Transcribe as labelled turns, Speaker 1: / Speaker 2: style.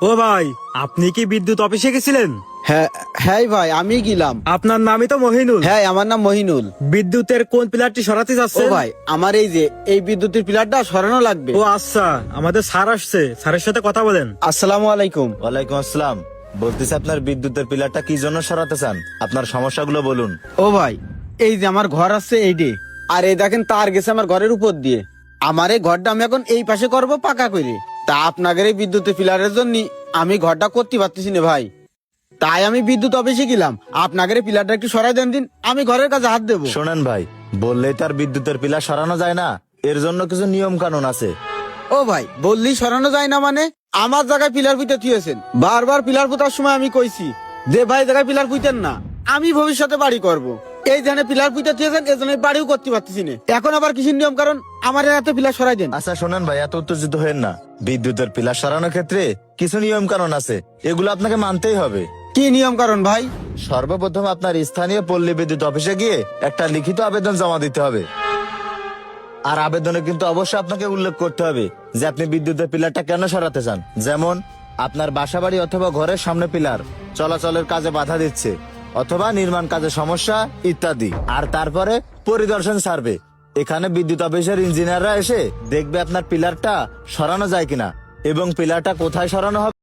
Speaker 1: ও ভাই, আপনি কি বিদ্যুৎ অফিসে গেছিলেন?
Speaker 2: হ্যাঁ হ্যাঁ ভাই, আমি গেলাম।
Speaker 1: আপনার নামই তো মহিনুল।
Speaker 2: হ্যাঁ, আমার নাম মহিনুল।
Speaker 1: বিদ্যুতের কোন পিলারটি সরাতে
Speaker 2: ও
Speaker 1: যাচ্ছেন?
Speaker 2: ভাই, আমার এই যে এই বিদ্যুতের পিলারটা সরানো লাগবে।
Speaker 1: ও আচ্ছা, আমাদের স্যার আসছে, স্যারের সাথে কথা বলেন।
Speaker 2: আসসালামু আলাইকুম।
Speaker 3: ওয়ালাইকুম আসসালাম। বলতেছি আপনার বিদ্যুতের পিলারটা কি জন্য সরাতে চান? আপনার সমস্যাগুলো বলুন।
Speaker 2: ও ভাই, এই যে আমার ঘর আছে এই ডে, আর এই দেখেন তার গেছে আমার ঘরের উপর দিয়ে। আমার এই ঘরটা আমি এখন এই পাশে করব পাকা করে। তা আপনাদের এই বিদ্যুতের পিলারের জন্য আমি ঘরটা করতে পারতেছি না ভাই। তাই আমি বিদ্যুৎ অফিসে গেলাম, আপনাদের এই পিলারটা একটু সরাই দেন দিন, আমি ঘরের কাছে হাত দেবো।
Speaker 3: শোনেন ভাই, বললেই তার বিদ্যুতের পিলার সরানো যায় না, এর জন্য কিছু নিয়ম কানুন আছে।
Speaker 2: ও ভাই, বললি সরানো যায় না মানে? আমার জায়গায় পিলার পুঁতে থুয়েছেন, বারবার পিলার পুঁতার সময় আমি কইছি যে ভাই জায়গায় পিলার পুঁতেন না, আমি ভবিষ্যতে বাড়ি করব। এই জানে পিলার পুঁতে থুয়েছেন, এই জন্য বাড়িও করতে পারতেছি না। এখন আবার কিসের নিয়ম কারণ আমার এত পিলার সরাই দেন।
Speaker 3: আচ্ছা শোনেন ভাই, এত উত্তেজিত হয়েন না। বিদ্যুতের পিলার সরানোর ক্ষেত্রে কিছু নিয়ম কানুন আছে, এগুলো আপনাকে মানতেই হবে।
Speaker 2: কি নিয়ম কারণ ভাই?
Speaker 3: সর্বপ্রথম আপনার স্থানীয় পল্লী বিদ্যুৎ অফিসে গিয়ে একটা লিখিত আবেদন জমা দিতে হবে। আর আবেদনে কিন্তু অবশ্যই আপনাকে উল্লেখ করতে হবে যে আপনি বিদ্যুতের পিলারটা কেন সরাতে চান। যেমন আপনার বাসাবাড়ি অথবা ঘরের সামনে পিলার চলাচলের কাজে বাধা দিচ্ছে, অথবা নির্মাণ কাজে সমস্যা ইত্যাদি। আর তারপরে পরিদর্শন সার্ভে, এখানে বিদ্যুৎ অফিসের ইঞ্জিনিয়াররা এসে দেখবে আপনার পিলারটা সরানো যায় কিনা এবং পিলারটা কোথায় সরানো হবে।